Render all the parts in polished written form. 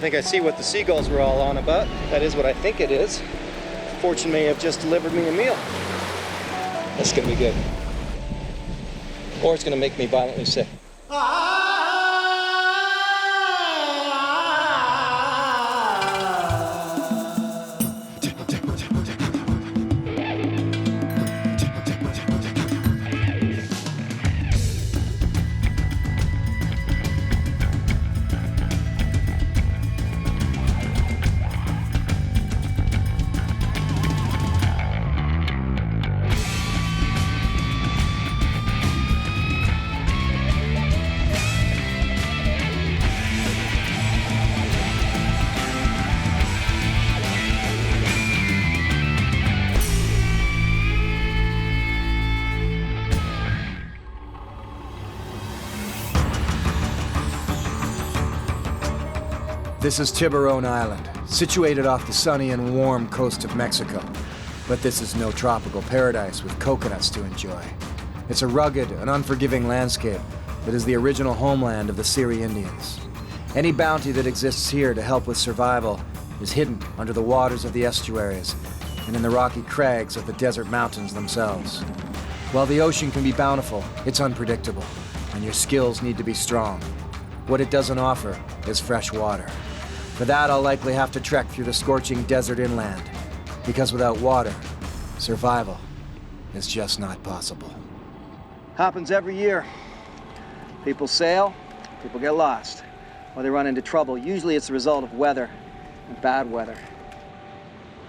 think I see what the seagulls were all on about. That is what I think it is. Fortune may have just delivered me a meal. That's gonna be good. Or it's gonna make me violently sick. This is Tiburon Island, situated off the sunny and warm coast of Mexico. But this is no tropical paradise with coconuts to enjoy. It's a rugged and unforgiving landscape that is the original homeland of the Seri Indians. Any bounty that exists here to help with survival is hidden under the waters of the estuaries and in the rocky crags of the desert mountains themselves. While the ocean can be bountiful, it's unpredictable, and your skills need to be strong. What it doesn't offer is fresh water. For that, I'll likely have to trek through the scorching desert inland, because without water, survival is just not possible. Happens every year. People sail, people get lost, or they run into trouble. Usually it's the result of weather, and bad weather.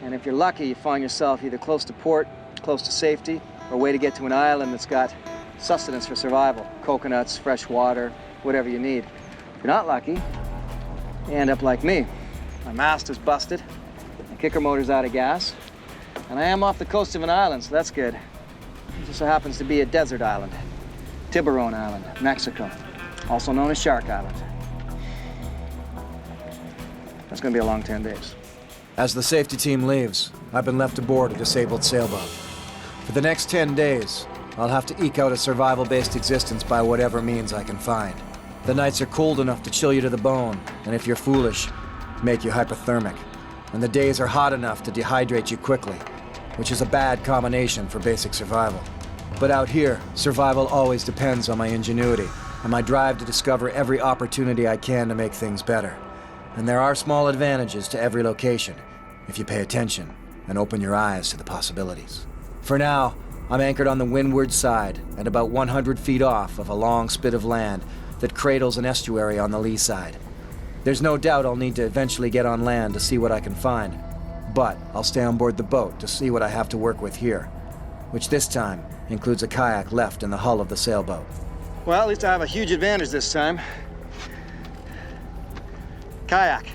And if you're lucky, you find yourself either close to port, close to safety, or a way to get to an island that's got sustenance for survival. Coconuts, fresh water, whatever you need. If you're not lucky, you end up like me. My mast is busted, my kicker motor's out of gas, and I am off the coast of an island, so that's good. It just so happens to be a desert island. Tiburon Island, Mexico, also known as Shark Island. That's gonna be a long 10 days. As the safety team leaves, I've been left aboard a disabled sailboat. For the next 10 days, I'll have to eke out a survival-based existence by whatever means I can find. The nights are cold enough to chill you to the bone, and if you're foolish, make you hypothermic. And the days are hot enough to dehydrate you quickly, which is a bad combination for basic survival. But out here, survival always depends on my ingenuity and my drive to discover every opportunity I can to make things better. And there are small advantages to every location, if you pay attention and open your eyes to the possibilities. For now, I'm anchored on the windward side and about 100 feet off of a long spit of land that cradles an estuary on the lee side. There's no doubt I'll need to eventually get on land to see what I can find, but I'll stay on board the boat to see what I have to work with here, which this time includes a kayak left in the hull of the sailboat. Well, at least I have a huge advantage this time. Kayak.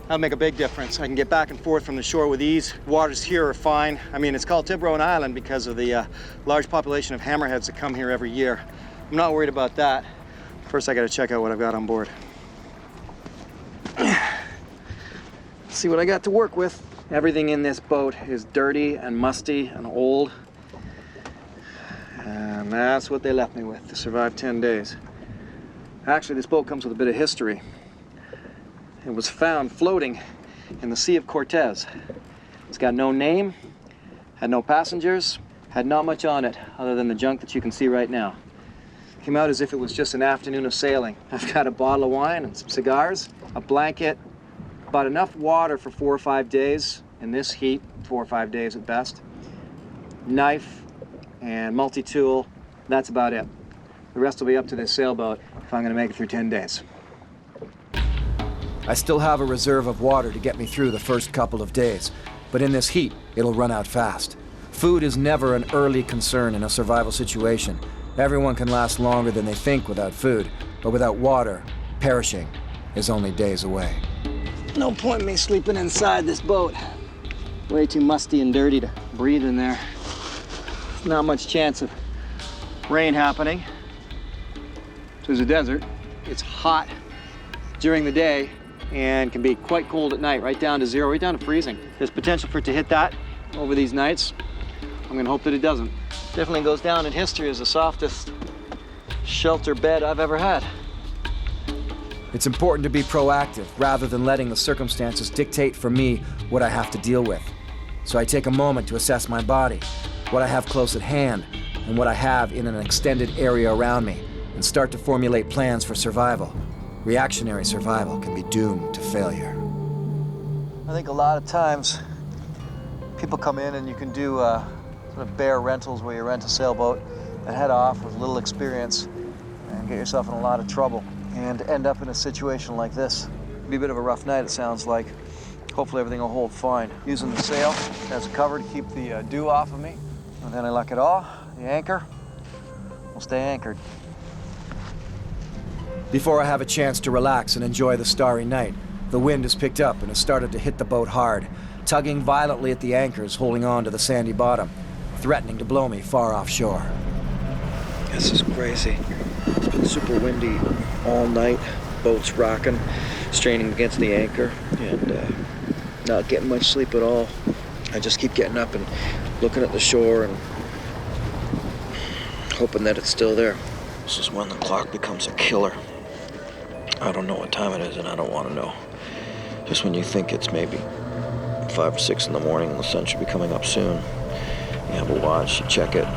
That'll make a big difference. I can get back and forth from the shore with ease. Waters here are fine. I mean, it's called Tiburon Island because of the large population of hammerheads that come here every year. I'm not worried about that. First, I gotta check out what I've got on board. See what I got to work with. Everything in this boat is dirty and musty and old. And that's what they left me with to survive 10 days. Actually, this boat comes with a bit of history. It was found floating in the Sea of Cortez. It's got no name, had no passengers, had not much on it other than the junk that you can see right now. Came out as if it was just an afternoon of sailing. I've got a bottle of wine and some cigars, a blanket, about enough water for 4 or 5 days in this heat, 4 or 5 days at best. Knife and multi-tool, that's about it. The rest will be up to this sailboat if I'm gonna make it through 10 days. I still have a reserve of water to get me through the first couple of days, but in this heat, it'll run out fast. Food is never an early concern in a survival situation. Everyone can last longer than they think without food, but without water, perishing is only days away. No point in me sleeping inside this boat. Way too musty and dirty to breathe in there. Not much chance of rain happening. There's a desert. It's hot during the day and can be quite cold at night, right down to zero, right down to freezing. There's potential for it to hit that over these nights. I'm gonna hope that it doesn't. Definitely goes down in history as the softest shelter bed I've ever had. It's important to be proactive rather than letting the circumstances dictate for me what I have to deal with. So I take a moment to assess my body, what I have close at hand, and what I have in an extended area around me, and start to formulate plans for survival. Reactionary survival can be doomed to failure. I think a lot of times people come in and you can do sort of bare rentals where you rent a sailboat and head off with little experience and get yourself in a lot of trouble and end up in a situation like this. It'll be a bit of a rough night, it sounds like. Hopefully everything will hold fine. Using the sail as a cover to keep the dew off of me. And then I lock it all, the anchor will stay anchored. Before I have a chance to relax and enjoy the starry night, the wind has picked up and has started to hit the boat hard, tugging violently at the anchors holding on to the sandy bottom, threatening to blow me far offshore. This is crazy. It's been super windy all night. Boat's rocking, straining against the anchor, and not getting much sleep at all. I just keep getting up and looking at the shore and hoping that it's still there. This is when the clock becomes a killer. I don't know what time it is, and I don't want to know. Just when you think it's maybe 5 or 6 in the morning and the sun should be coming up soon, you have a watch, you check it.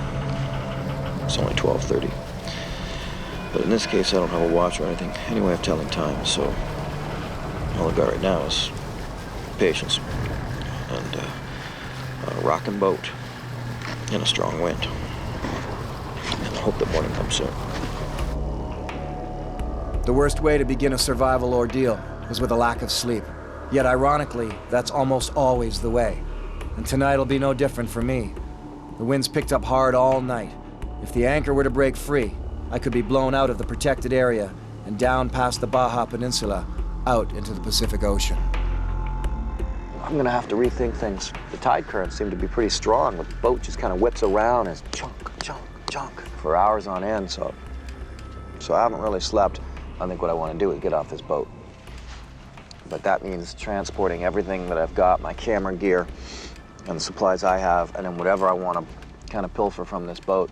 It's only 12:30. But in this case, I don't have a watch or anything, any way of telling time, so all I've got right now is patience and a rocking boat and a strong wind. And I hope that morning comes soon. The worst way to begin a survival ordeal is with a lack of sleep. Yet ironically, that's almost always the way. And tonight'll be no different for me. The wind's picked up hard all night. If the anchor were to break free, I could be blown out of the protected area and down past the Baja Peninsula, out into the Pacific Ocean. I'm gonna have to rethink things. The tide currents seem to be pretty strong. The boat just kind of whips around as chunk, chunk, chunk for hours on end, so I haven't really slept. I think what I want to do is get off this boat. But that means transporting everything that I've got, my camera gear, and the supplies I have, and then whatever I want to kind of pilfer from this boat.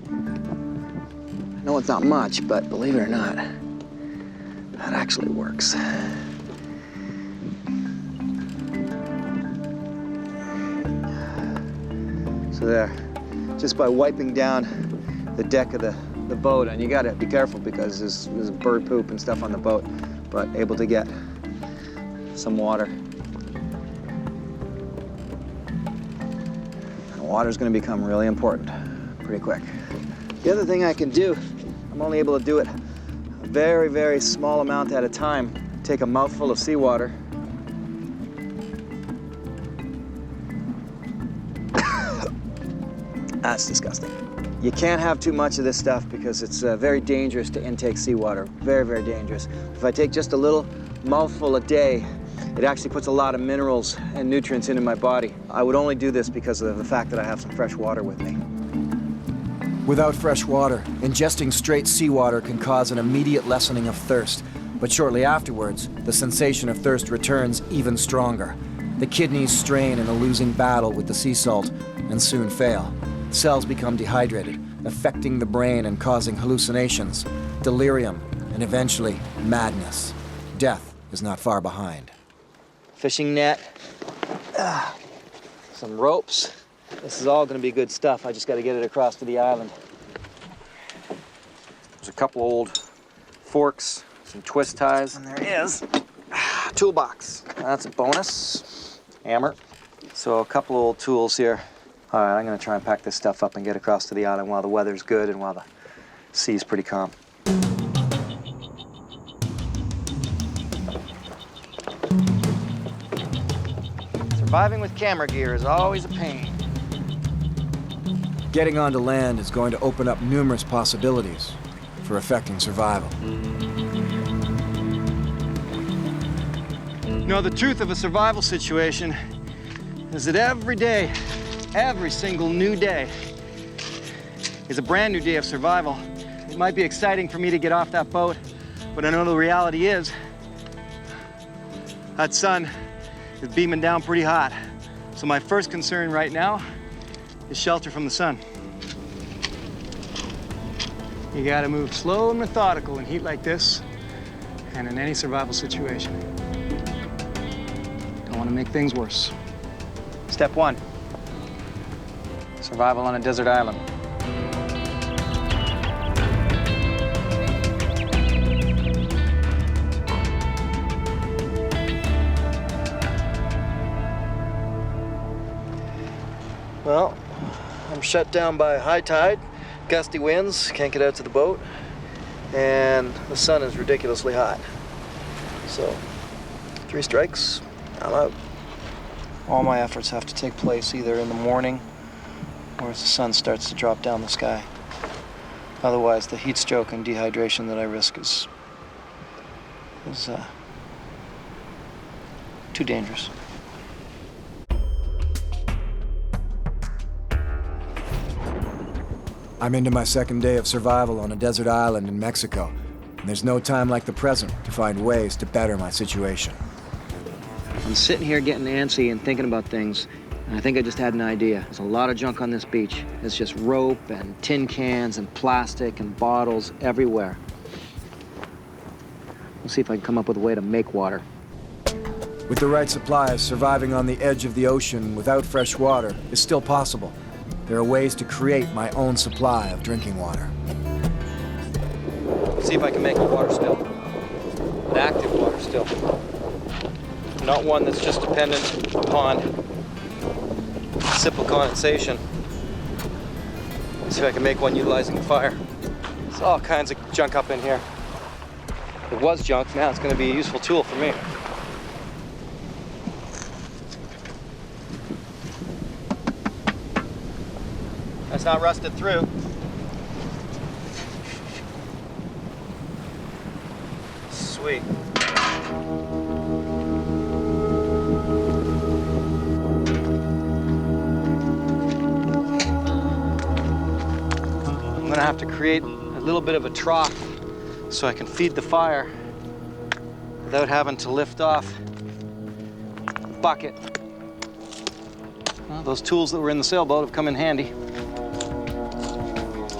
I know it's not much, but believe it or not, that actually works. So there, just by wiping down the deck of the boat, and you gotta be careful because there's bird poop and stuff on the boat, but able to get some water. And water's gonna become really important pretty quick. The other thing I can do, I'm only able to do it a very, very small amount at a time. Take a mouthful of seawater. That's disgusting. You can't have too much of this stuff because it's very dangerous to intake seawater. Very, very dangerous. If I take just a little mouthful a day, it actually puts a lot of minerals and nutrients into my body. I would only do this because of the fact that I have some fresh water with me. Without fresh water, ingesting straight seawater can cause an immediate lessening of thirst. But shortly afterwards, the sensation of thirst returns even stronger. The kidneys strain in a losing battle with the sea salt and soon fail. Cells become dehydrated, affecting the brain and causing hallucinations, delirium, and eventually madness. Death is not far behind. Fishing net, some ropes. This is all going to be good stuff. I just got to get it across to the island. There's a couple old forks, some twist ties, and there is a toolbox. That's a bonus. Hammer. So a couple old tools here. All right, I'm gonna try and pack this stuff up and get across to the island while the weather's good and while the sea's pretty calm. Surviving with camera gear is always a pain. Getting onto land is going to open up numerous possibilities for affecting survival. You know, the truth of a survival situation is that every day, every single new day is a brand new day of survival. It might be exciting for me to get off that boat, but I know the reality is that sun is beaming down pretty hot. So my first concern right now is shelter from the sun. You gotta move slow and methodical in heat like this, and in any survival situation. Don't want to make things worse. Step 1. Survival on a desert island. Well, I'm shut down by high tide, gusty winds, can't get out to the boat, and the sun is ridiculously hot. So, 3 strikes, I'm out. All my efforts have to take place either in the morning or as the sun starts to drop down the sky. Otherwise, the heat stroke and dehydration that I risk is too dangerous. I'm into my second day of survival on a desert island in Mexico, and there's no time like the present to find ways to better my situation. I'm sitting here getting antsy and thinking about things, and I think I just had an idea. There's a lot of junk on this beach. It's just rope and tin cans and plastic and bottles everywhere. We'll see if I can come up with a way to make water. With the right supplies, surviving on the edge of the ocean without fresh water is still possible. There are ways to create my own supply of drinking water. See if I can make a water still. An active water still. Not one that's just dependent upon simple condensation. See if I can make one utilizing fire. There's all kinds of junk up in here. It was junk, now it's going to be a useful tool for me. That's not rusted through. Sweet. I'm gonna have to create a little bit of a trough so I can feed the fire without having to lift off the bucket. Well, those tools that were in the sailboat have come in handy.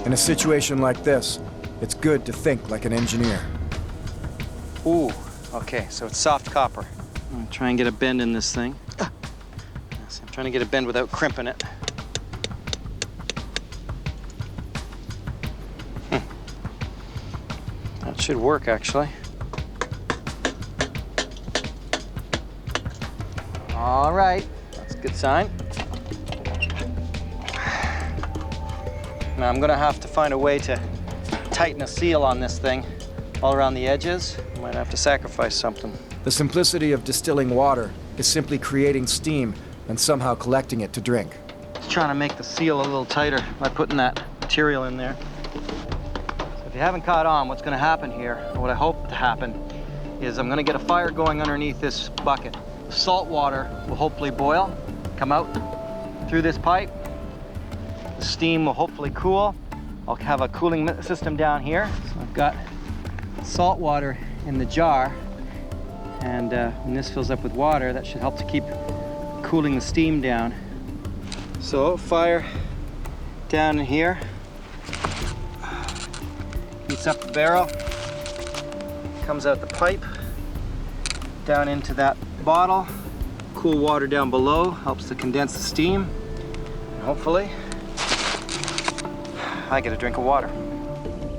In a situation like this, it's good to think like an engineer. Ooh, okay, so it's soft copper. I'm gonna try and get a bend in this thing. Yes, I'm trying to get a bend without crimping it. That should work, actually. All right, that's a good sign. Now I'm gonna have to find a way to tighten a seal on this thing all around the edges. I might have to sacrifice something. The simplicity of distilling water is simply creating steam and somehow collecting it to drink. Just trying to make the seal a little tighter by putting that material in there. So if you haven't caught on, what's gonna happen here, or what I hope to happen, is I'm gonna get a fire going underneath this bucket. The salt water will hopefully boil, come out through this pipe. The steam will hopefully cool. I'll have a cooling system down here. So I've got salt water in the jar, and when this fills up with water, that should help to keep cooling the steam down. So fire down in here, heats up the barrel, comes out the pipe, down into that bottle. Cool water down below helps to condense the steam, and hopefully I get a drink of water.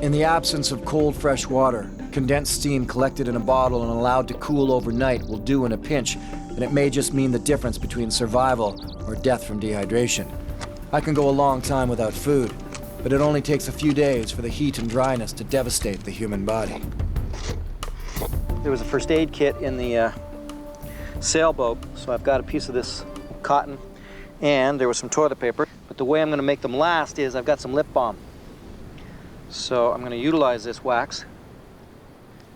In the absence of cold, fresh water, condensed steam collected in a bottle and allowed to cool overnight will do in a pinch, and it may just mean the difference between survival or death from dehydration. I can go a long time without food, but it only takes a few days for the heat and dryness to devastate the human body. There was a first aid kit in the sailboat, so I've got a piece of this cotton, and there was some toilet paper. But the way I'm going to make them last is I've got some lip balm. So I'm going to utilize this wax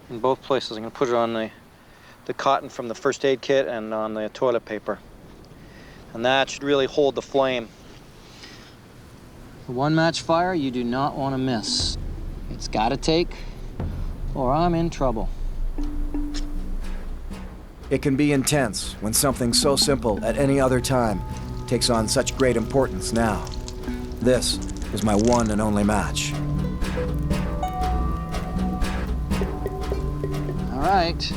in both places. I'm going to put it on the cotton from the first aid kit and on the toilet paper. And that should really hold the flame. The one match fire you do not want to miss. It's got to take, or I'm in trouble. It can be intense when something so simple at any other time takes on such great importance now. This is my one and only match. All All right.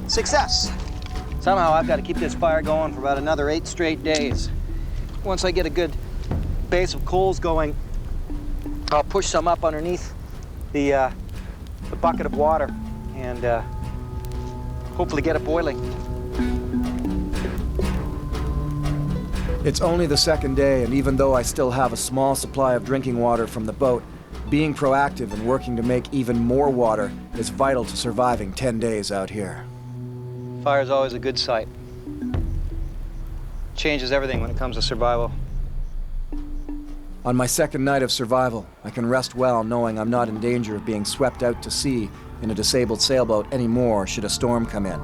Success. Somehow I've got to keep this fire going for about another 8 straight days. Once I get a good base of coals going, I'll push some up underneath the bucket of water and hopefully get it boiling. It's only the second day, and even though I still have a small supply of drinking water from the boat, being proactive and working to make even more water is vital to surviving 10 days out here. Fire's always a good sight. Changes everything when it comes to survival. On my second night of survival, I can rest well knowing I'm not in danger of being swept out to sea in a disabled sailboat anymore should a storm come in.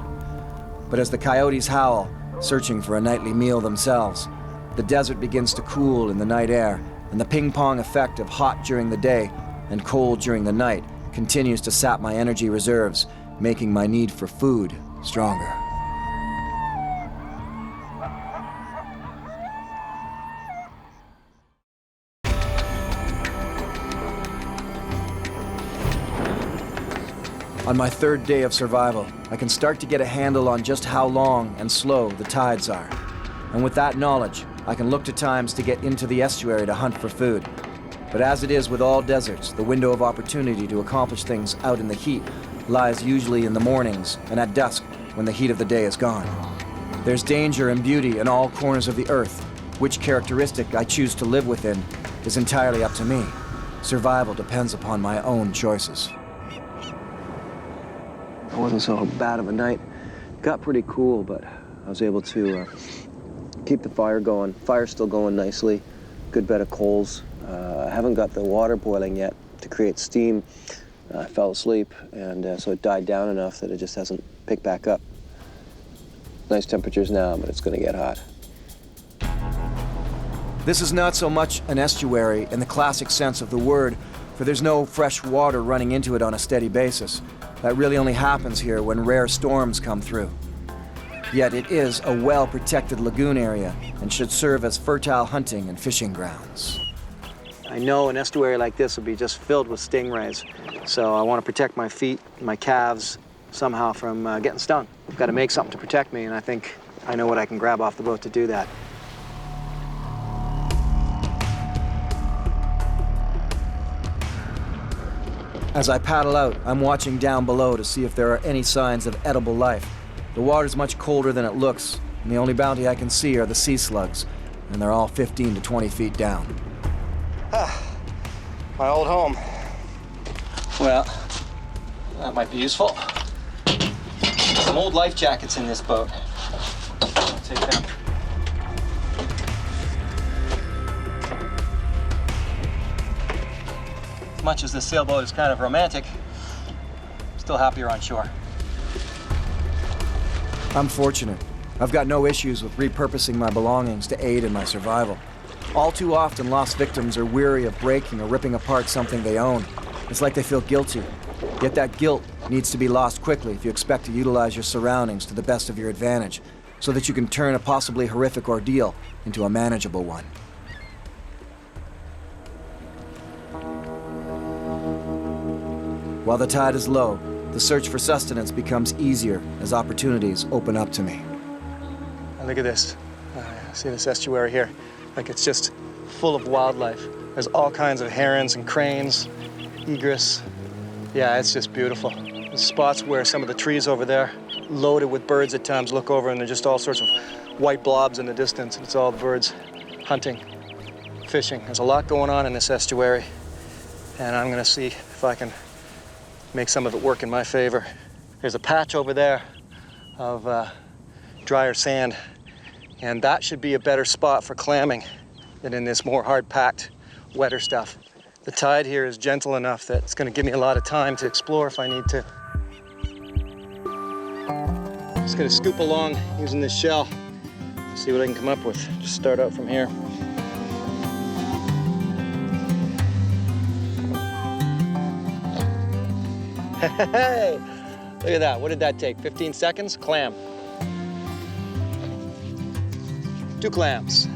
But as the coyotes howl, searching for a nightly meal themselves, the desert begins to cool in the night air, and the ping-pong effect of hot during the day and cold during the night continues to sap my energy reserves, making my need for food stronger. On my third day of survival, I can start to get a handle on just how long and slow the tides are. And with that knowledge, I can look to times to get into the estuary to hunt for food. But as it is with all deserts, the window of opportunity to accomplish things out in the heat lies usually in the mornings and at dusk when the heat of the day is gone. There's danger and beauty in all corners of the earth. Which characteristic I choose to live within is entirely up to me. Survival depends upon my own choices. It wasn't so bad of a night. Got pretty cool, but I was able to keep the fire going. Fire's still going nicely. Good bed of coals. I haven't got the water boiling yet to create steam. I fell asleep, and so it died down enough that it just hasn't picked back up. Nice temperatures now, but it's going to get hot. This is not so much an estuary in the classic sense of the word, for there's no fresh water running into it on a steady basis. That really only happens here when rare storms come through. Yet it is a well-protected lagoon area and should serve as fertile hunting and fishing grounds. I know an estuary like this will be just filled with stingrays, so I want to protect my feet and my calves somehow from getting stung. I've got to make something to protect me, and I think I know what I can grab off the boat to do that. As I paddle out, I'm watching down below to see if there are any signs of edible life. The water's much colder than it looks, and the only bounty I can see are the sea slugs, and they're all 15 to 20 feet down. My old home. Well, that might be useful. Some old life jackets in this boat. I'll take them. As much as this sailboat is kind of romantic, I'm still happier on shore. I'm fortunate. I've got no issues with repurposing my belongings to aid in my survival. All too often, lost victims are weary of breaking or ripping apart something they own. It's like they feel guilty. Yet that guilt needs to be lost quickly if you expect to utilize your surroundings to the best of your advantage, so that you can turn a possibly horrific ordeal into a manageable one. While the tide is low, the search for sustenance becomes easier as opportunities open up to me. Look at this. See this estuary here? Like it's just full of wildlife. There's all kinds of herons and cranes, egrets. Yeah, it's just beautiful. There's spots where some of the trees over there, loaded with birds at times, look over and they're just all sorts of white blobs in the distance. And it's all the birds hunting, fishing. There's a lot going on in this estuary. And I'm gonna see if I can make some of it work in my favor. There's a patch over there of drier sand, and that should be a better spot for clamming than in this more hard-packed, wetter stuff. The tide here is gentle enough that it's gonna give me a lot of time to explore if I need to. Just gonna scoop along using this shell, see what I can come up with. Just start out from here. Hey, look at that. What did that take? 15 seconds? Clam. 2 clams.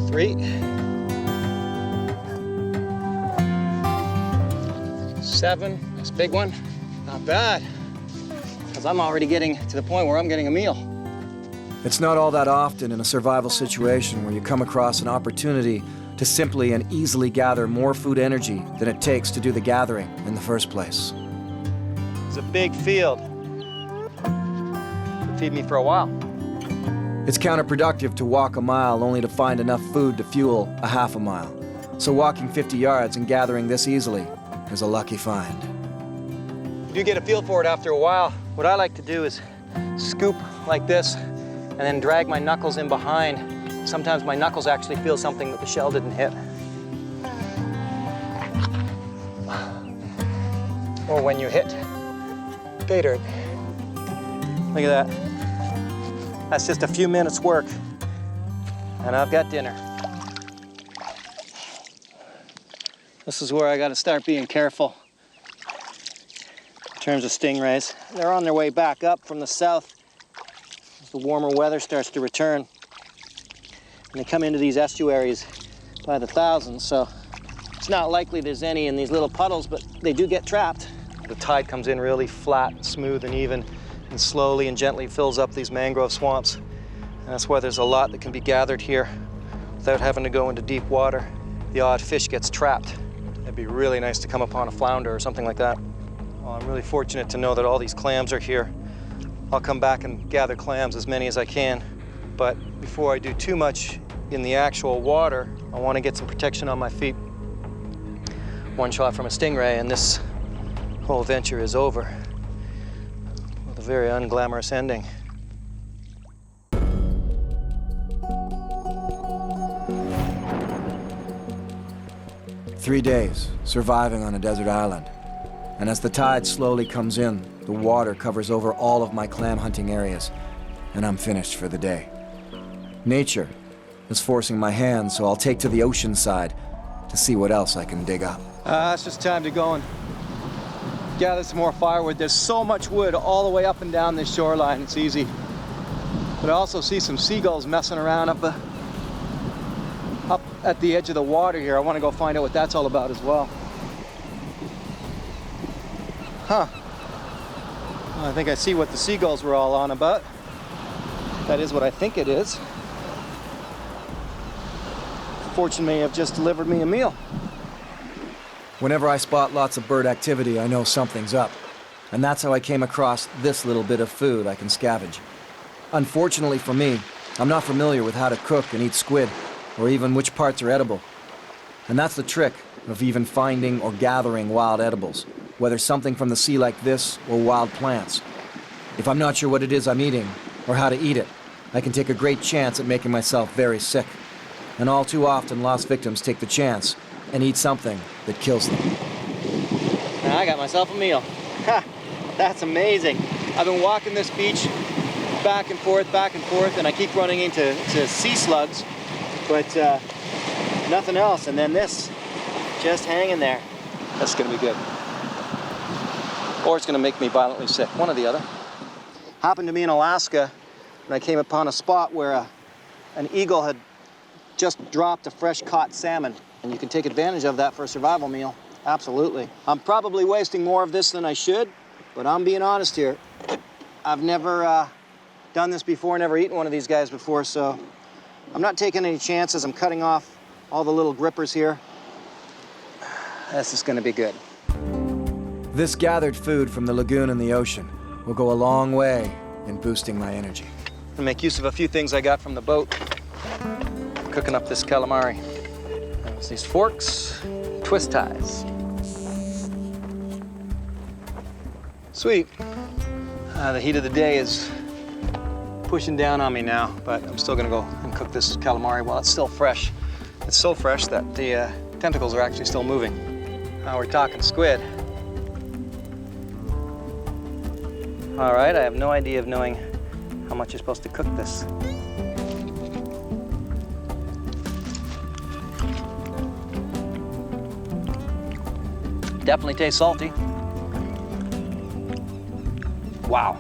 3. 7, this big one. Not bad, because I'm already getting to the point where I'm getting a meal. It's not all that often in a survival situation where you come across an opportunity to simply and easily gather more food energy than it takes to do the gathering in the first place. It's a big field. It'll feed me for a while. It's counterproductive to walk a mile only to find enough food to fuel a half a mile. So walking 50 yards and gathering this easily is a lucky find. You do get a feel for it after a while. What I like to do is scoop like this and then drag my knuckles in behind. Sometimes my knuckles actually feel something that the shell didn't hit. Or when you hit pay dirt. Look at that. That's just a few minutes work, and I've got dinner. This is where I gotta start being careful in terms of stingrays. They're on their way back up from the south as the warmer weather starts to return. And they come into these estuaries by the thousands, so it's not likely there's any in these little puddles, but they do get trapped. The tide comes in really flat, smooth, and even, and slowly and gently fills up these mangrove swamps. And that's why there's a lot that can be gathered here without having to go into deep water. The odd fish gets trapped. It'd be really nice to come upon a flounder or something like that. Well, I'm really fortunate to know that all these clams are here. I'll come back and gather clams, as many as I can. But before I do too much in the actual water, I want to get some protection on my feet. One shot from a stingray and this whole venture is over with a very unglamorous ending. Three days, surviving on a desert island. And as the tide slowly comes in, the water covers over all of my clam hunting areas, and I'm finished for the day. Nature is forcing my hand, so I'll take to the ocean side to see what else I can dig up. It's just time to go and gather some more firewood. There's so much wood all the way up and down this shoreline, it's easy. But I also see some seagulls messing around up at the edge of the water here. I want to go find out what that's all about as well. Huh. Well, I think I see what the seagulls were all on about. That is what I think it is. Fortune may have just delivered me a meal. Whenever I spot lots of bird activity, I know something's up. And that's how I came across this little bit of food I can scavenge. Unfortunately for me, I'm not familiar with how to cook and eat squid, or even which parts are edible. And that's the trick of even finding or gathering wild edibles, whether something from the sea like this or wild plants. If I'm not sure what it is I'm eating, or how to eat it, I can take a great chance at making myself very sick. And all too often, lost victims take the chance and eat something that kills them. Now I got myself a meal. Ha! That's amazing. I've been walking this beach back and forth, and I keep running into sea slugs, but nothing else. And then this, just hanging there. That's gonna be good. Or it's gonna make me violently sick, one or the other. Happened to me in Alaska, and I came upon a spot where an eagle had just dropped a fresh caught salmon. And you can take advantage of that for a survival meal. Absolutely. I'm probably wasting more of this than I should, but I'm being honest here. I've never done this before, never eaten one of these guys before, so I'm not taking any chances. I'm cutting off all the little grippers here. This is gonna be good. This gathered food from the lagoon and the ocean will go a long way in boosting my energy. I'll make use of a few things I got from the boat. Cooking up this calamari. There's these forks, twist ties. Sweet. The heat of the day is pushing down on me now, but I'm still gonna go and cook this calamari while it's still fresh. It's so fresh that the tentacles are actually still moving. Now we're talking squid. All right, I have no idea of knowing how much you're supposed to cook this. Definitely tastes salty. Wow.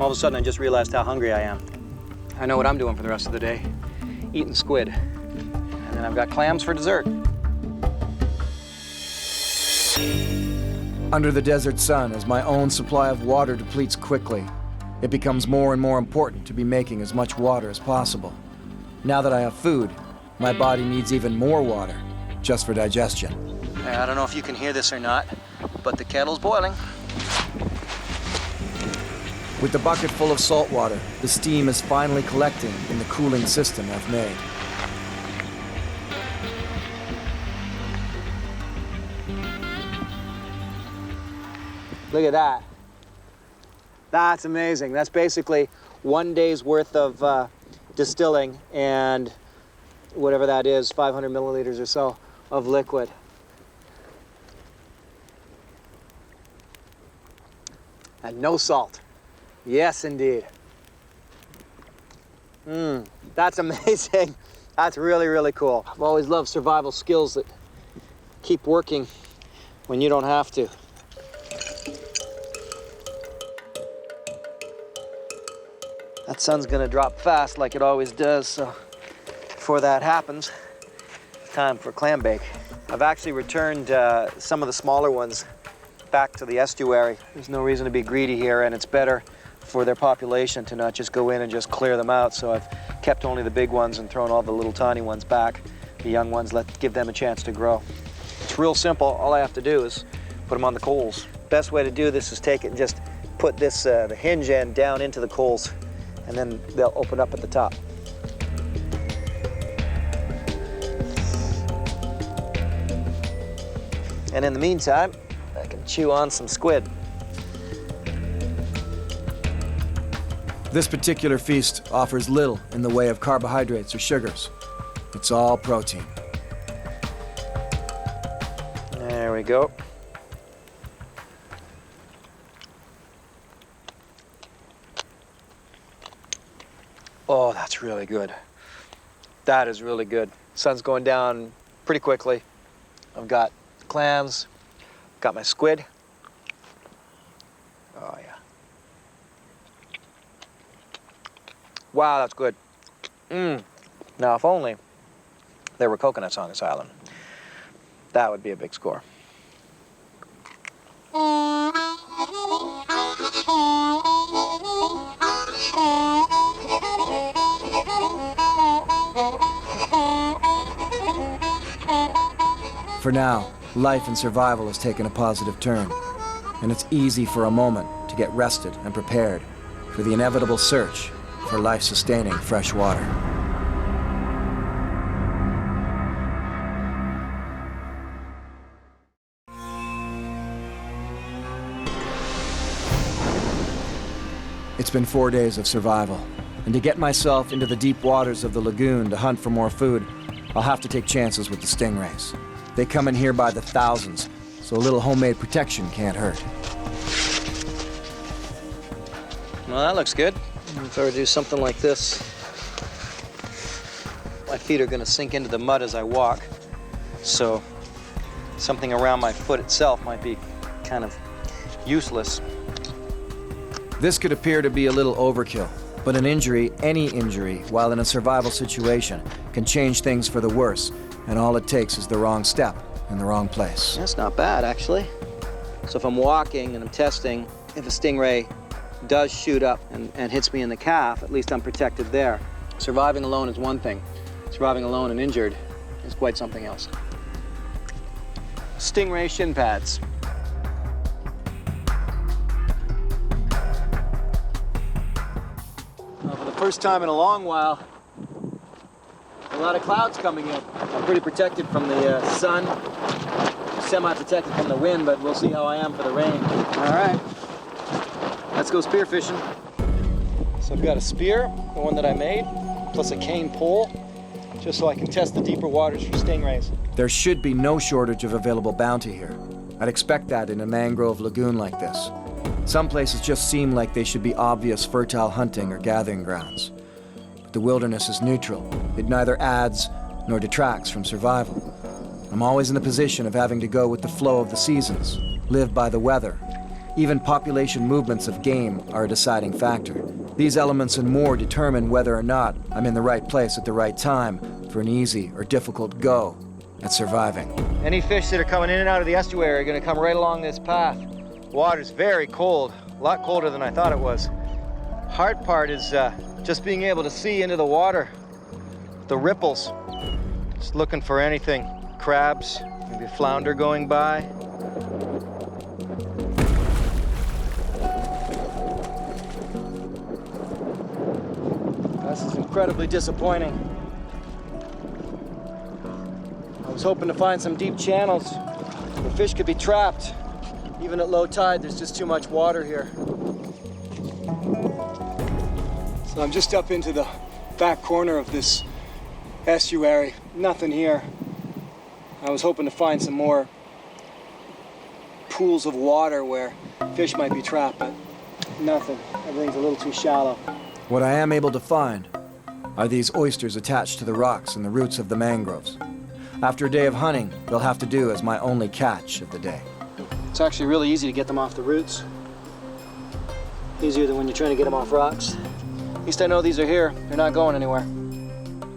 All of a sudden, I just realized how hungry I am. I know what I'm doing for the rest of the day. Eating squid. And then I've got clams for dessert. Under the desert sun, as my own supply of water depletes quickly, it becomes more and more important to be making as much water as possible. Now that I have food, my body needs even more water, just for digestion. I don't know if you can hear this or not, but the kettle's boiling. With the bucket full of salt water, the steam is finally collecting in the cooling system I've made. Look at that. That's amazing. That's basically 1 day's worth of distilling and whatever that is, 500 milliliters or so of liquid. And no salt. Yes, indeed. That's amazing. That's really, really cool. I've always loved survival skills that keep working when you don't have to. That sun's gonna drop fast like it always does, so before that happens, it's time for clam bake. I've actually returned some of the smaller ones back to the estuary. There's no reason to be greedy here, and it's better for their population to not just go in and just clear them out, so I've kept only the big ones and thrown all the little tiny ones back. The young ones, give them a chance to grow. It's real simple. All I have to do is put them on the coals. Best way to do this is take it and just put this, the hinge end down into the coals, and then they'll open up at the top. And in the meantime, I can chew on some squid. This particular feast offers little in the way of carbohydrates or sugars. It's all protein. There we go. Oh, that's really good. That is really good. Sun's going down pretty quickly. I've got clams, got my squid. Oh, yeah. Wow, that's good. Now, if only there were coconuts on this island, that would be a big score. For now, life and survival has taken a positive turn, and it's easy for a moment to get rested and prepared for the inevitable search for life-sustaining fresh water. It's been 4 days of survival, and to get myself into the deep waters of the lagoon to hunt for more food, I'll have to take chances with the stingrays. They come in here by the thousands, so a little homemade protection can't hurt. Well, that looks good. If I were to do something like this, my feet are going to sink into the mud as I walk, so something around my foot itself might be kind of useless. This could appear to be a little overkill, but an injury, any injury, while in a survival situation, can change things for the worse, and all it takes is the wrong step in the wrong place. That's not bad, actually. So if I'm walking and I'm testing, if a stingray does shoot up and hits me in the calf, at least I'm protected there. Surviving alone is one thing. Surviving alone and injured is quite something else. Stingray shin pads. For the first time in a long while, a lot of clouds coming in. I'm pretty protected from the sun, semi-protected from the wind, but we'll see how I am for the rain. All right, let's go spear fishing. So I've got a spear, the one that I made, plus a cane pole, just so I can test the deeper waters for stingrays. There should be no shortage of available bounty here. I'd expect that in a mangrove lagoon like this. Some places just seem like they should be obvious fertile hunting or gathering grounds. But the wilderness is neutral. It neither adds nor detracts from survival. I'm always in the position of having to go with the flow of the seasons, live by the weather. Even population movements of game are a deciding factor. These elements and more determine whether or not I'm in the right place at the right time for an easy or difficult go. at surviving. Any fish that are coming in and out of the estuary are gonna come right along this path. Water's very cold, a lot colder than I thought it was. Hard part is just being able to see into the water, the ripples. Just looking for anything, crabs, maybe a flounder going by. This is incredibly disappointing. I was hoping to find some deep channels where fish could be trapped. Even at low tide, there's just too much water here. So I'm just up into the back corner of this estuary. Nothing here. I was hoping to find some more pools of water where fish might be trapped, but nothing. Everything's a little too shallow. What I am able to find are these oysters attached to the rocks and the roots of the mangroves. After a day of hunting, they'll have to do as my only catch of the day. It's actually really easy to get them off the roots. Easier than when you're trying to get them off rocks. At least I know these are here. They're not going anywhere.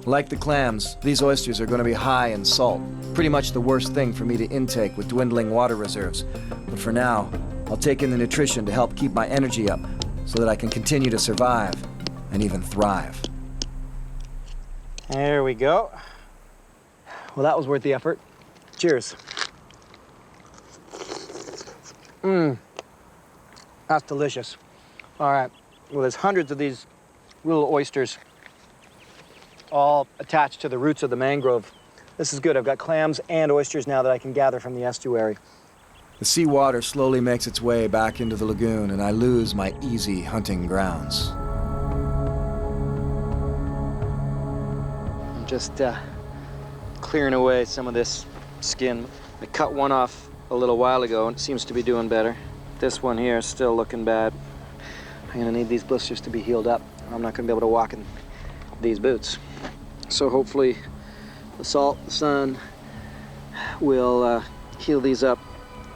Like the clams, these oysters are going to be high in salt. Pretty much the worst thing for me to intake with dwindling water reserves. But for now, I'll take in the nutrition to help keep my energy up so that I can continue to survive and even thrive. There we go. Well, that was worth the effort. Cheers. That's delicious. All right, well, there's hundreds of these little oysters all attached to the roots of the mangrove. This is good. I've got clams and oysters now that I can gather from the estuary. The seawater slowly makes its way back into the lagoon, and I lose my easy hunting grounds. I'm just clearing away some of this skin. I cut one off a little while ago, and it seems to be doing better. This one here is still looking bad. I'm gonna need these blisters to be healed up. I'm not gonna be able to walk in these boots. So hopefully the salt, the sun will heal these up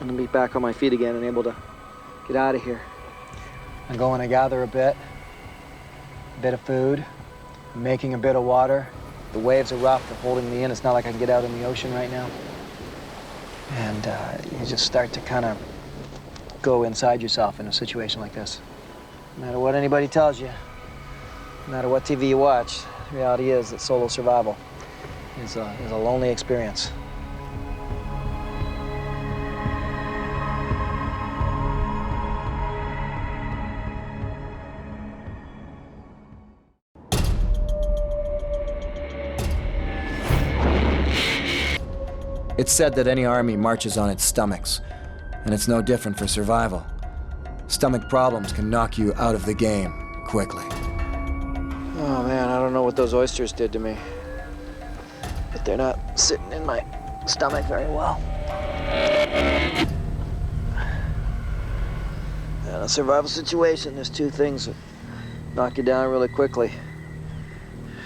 and I'll be back on my feet again and able to get out of here. I'm going to gather a bit of food, making a bit of water. The waves are rough, they're holding me in. It's not like I can get out in the ocean right now. And you just start to kind of go inside yourself in a situation like this. No matter what anybody tells you, no matter what TV you watch, the reality is that solo survival is a lonely experience. It's said that any army marches on its stomachs, and it's no different for survival. Stomach problems can knock you out of the game quickly. Oh man, I don't know what those oysters did to me, but they're not sitting in my stomach very well. In a survival situation, there's two things that knock you down really quickly.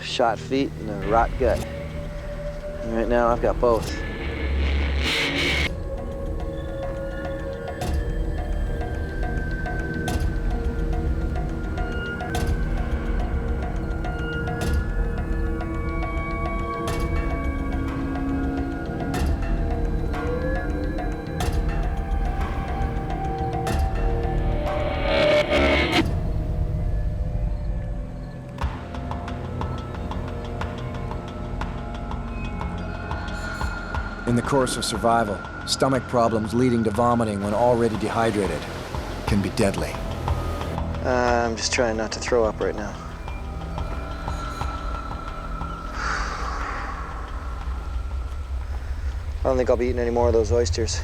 Shot feet and a rot gut. And right now, I've got both. In the course of survival, stomach problems leading to vomiting when already dehydrated can be deadly. I'm just trying not to throw up right now. I don't think I'll be eating any more of those oysters.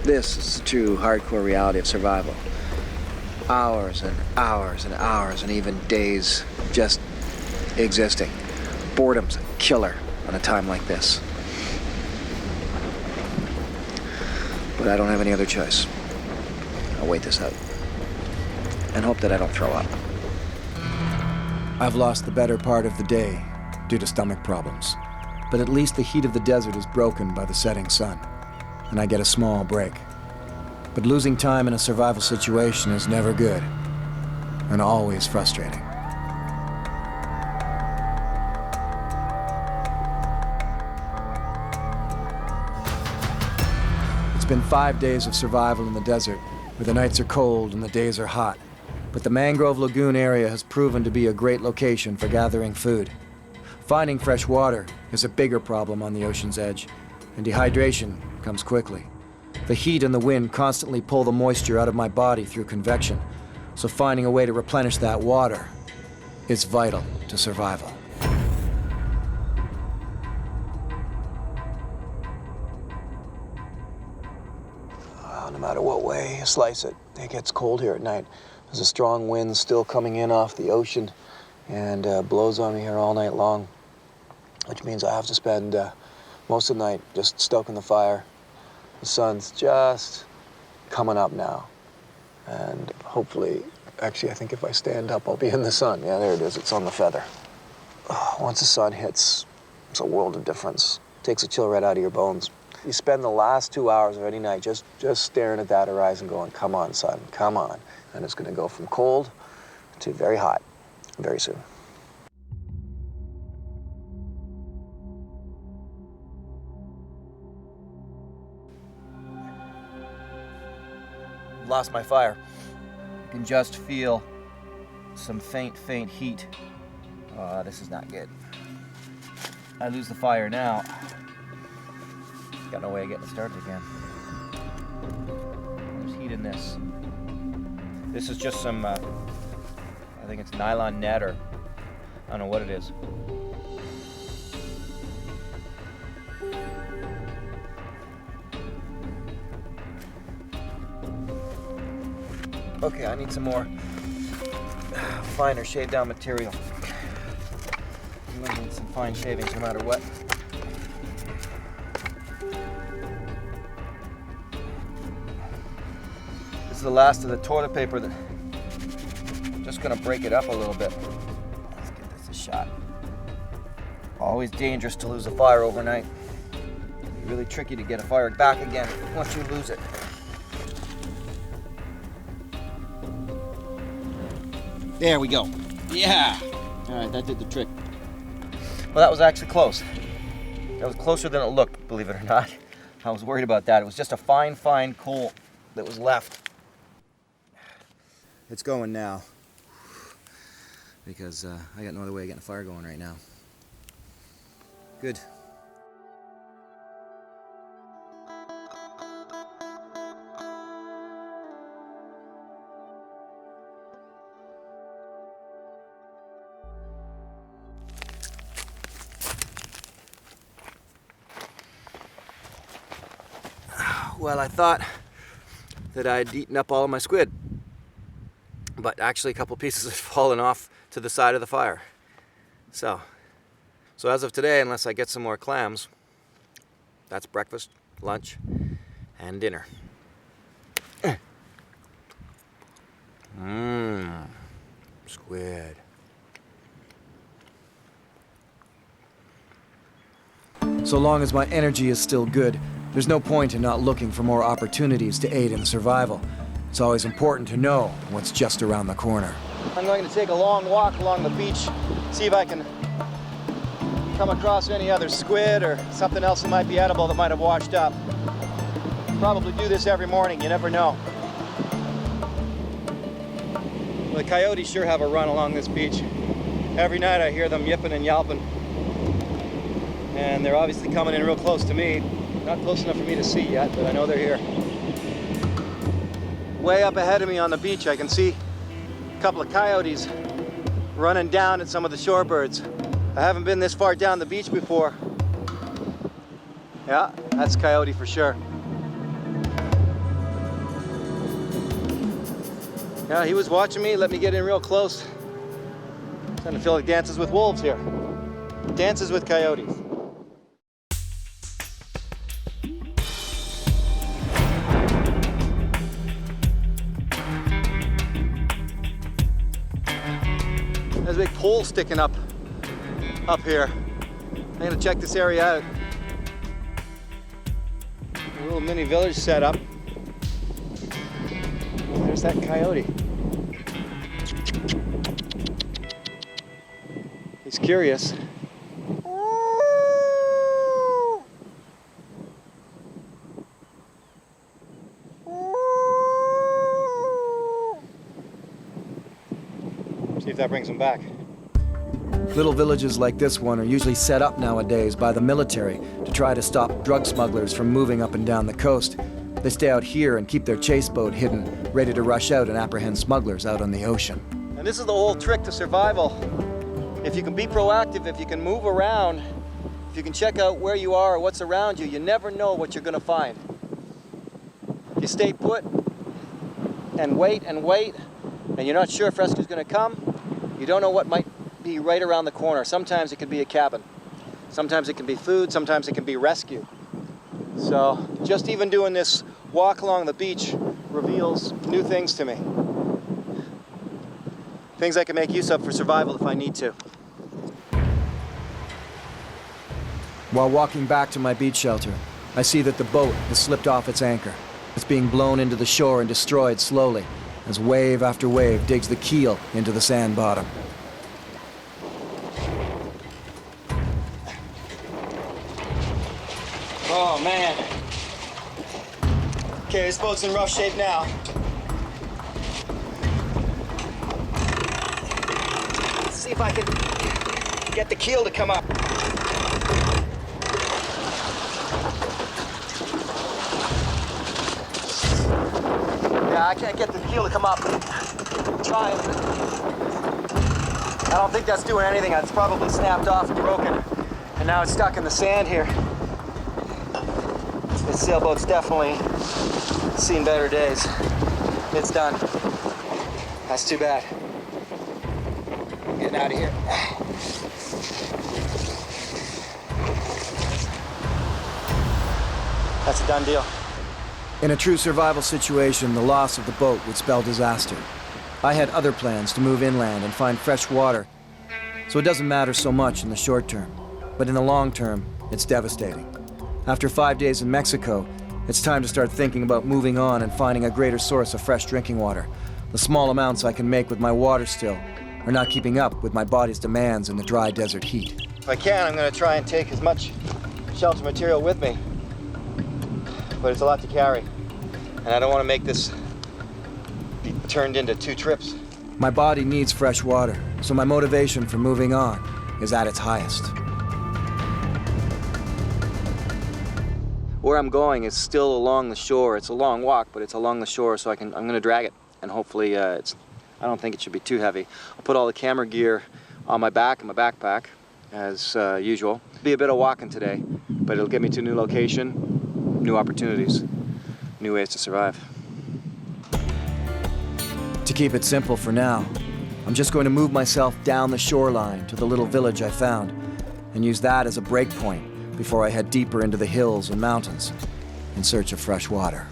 This is the true hardcore reality of survival. Hours and hours and hours and even days just existing. Boredom's a killer on a time like this. But I don't have any other choice. I'll wait this out. And hope that I don't throw up. I've lost the better part of the day due to stomach problems. But at least the heat of the desert is broken by the setting sun, and I get a small break. But losing time in a survival situation is never good, and always frustrating. It's been 5 days of survival in the desert, where the nights are cold and the days are hot. But the Mangrove Lagoon area has proven to be a great location for gathering food. Finding fresh water is a bigger problem on the ocean's edge, and dehydration comes quickly. The heat and the wind constantly pull the moisture out of my body through convection, so finding a way to replenish that water is vital to survival. No matter what way you slice it, it gets cold here at night. There's a strong wind still coming in off the ocean and blows on me here all night long, which means I have to spend most of the night just stoking the fire. The sun's just coming up now, and hopefully, actually I think if I stand up I'll be in the sun. Yeah, there it is, it's on the feather. Once the sun hits, it's a world of difference. It takes a chill right out of your bones. You spend the last 2 hours of any night just staring at that horizon going, come on, sun, come on. And it's gonna go from cold to very hot very soon. Lost my fire. You can just feel some faint heat. This is not good. I lose the fire now. Got no way of getting it started again. There's heat in this. This is just some, I think it's nylon net, or I don't know what it is. Okay, I need some more finer shaved down material. I'm gonna need some fine shavings no matter what. This is the last of the toilet paper that I'm just gonna break it up a little bit. Let's give this a shot. Always dangerous to lose a fire overnight. It'd be really tricky to get a fire back again once you lose it. There we go. Yeah. All right, that did the trick. Well, that was actually close. That was closer than it looked, believe it or not. I was worried about that. It was just a fine coal that was left. It's going now, because I got no other way of getting a fire going right now. Good. Well, I thought that I'd eaten up all of my squid, but actually a couple pieces had fallen off to the side of the fire. So as of today, unless I get some more clams, that's breakfast, lunch, and dinner. Squid. So long as my energy is still good, there's no point in not looking for more opportunities to aid in survival. It's always important to know what's just around the corner. I'm going to take a long walk along the beach, see if I can come across any other squid or something else that might be edible that might have washed up. Probably do this every morning, you never know. The coyotes sure have a run along this beach. Every night I hear them yipping and yelping. And they're obviously coming in real close to me. Not close enough for me to see yet, but I know they're here. Way up ahead of me on the beach, I can see a couple of coyotes running down at some of the shorebirds. I haven't been this far down the beach before. Yeah, that's a coyote for sure. Yeah, he was watching me, let me get in real close. Starting to feel like Dances with Wolves here. Dances with Coyotes. a big pole sticking up here. I'm gonna check this area out. A little mini village set up. There's that coyote. He's curious. See if that brings him back. Little villages like this one are usually set up nowadays by the military to try to stop drug smugglers from moving up and down the coast. They stay out here and keep their chase boat hidden, ready to rush out and apprehend smugglers out on the ocean. And this is the whole trick to survival. If you can be proactive, if you can move around, if you can check out where you are or what's around you, you never know what you're gonna find. You stay put and wait, and you're not sure if rescue's gonna come. You don't know what might be right around the corner. Sometimes it could be a cabin. Sometimes it can be food, sometimes it can be rescue. So just even doing this walk along the beach reveals new things to me. Things I can make use of for survival if I need to. While walking back to my beach shelter, I see that the boat has slipped off its anchor. It's being blown into the shore and destroyed slowly as wave after wave digs the keel into the sand bottom. Oh man. Okay, this boat's in rough shape now. Let's see if I can get the keel to come up. Yeah, I can't get the keel to come up. I'm trying. I don't think that's doing anything. It's probably snapped off and broken. And now it's stuck in the sand here. This sailboat's definitely seen better days. It's done. That's too bad. Getting out of here. That's a done deal. In a true survival situation, the loss of the boat would spell disaster. I had other plans to move inland and find fresh water, so it doesn't matter so much in the short term. But in the long term, it's devastating. After 5 days in Mexico, it's time to start thinking about moving on and finding a greater source of fresh drinking water. The small amounts I can make with my water still are not keeping up with my body's demands in the dry desert heat. If I can, I'm going to try and take as much shelter material with me. But it's a lot to carry. And I don't want to make this be turned into 2 trips. My body needs fresh water, so my motivation for moving on is at its highest. Where I'm going is still along the shore. It's a long walk, but it's along the shore, so I'm going to drag it. And hopefully, I don't think it should be too heavy. I'll put all the camera gear on my back in my backpack, as usual. It'll be a bit of walking today, but it'll get me to a new location, new opportunities, new ways to survive. To keep it simple for now, I'm just going to move myself down the shoreline to the little village I found and use that as a break point before I head deeper into the hills and mountains in search of fresh water.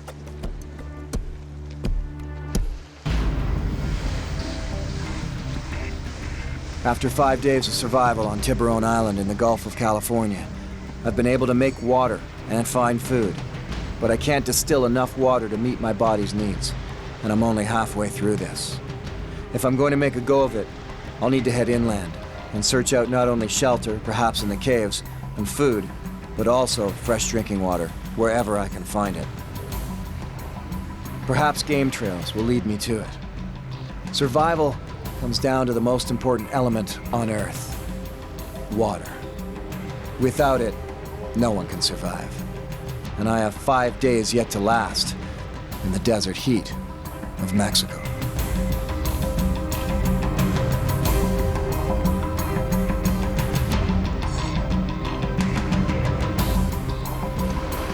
After 5 days of survival on Tiburon Island in the Gulf of California, I've been able to make water and find food, but I can't distill enough water to meet my body's needs, and I'm only halfway through this. If I'm going to make a go of it, I'll need to head inland and search out not only shelter, perhaps in the caves, and food, but also fresh drinking water wherever I can find it. Perhaps game trails will lead me to it. Survival comes down to the most important element on Earth: water. Without it, no one can survive. And I have 5 days yet to last in the desert heat of Mexico.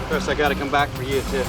First, I gotta come back for you too.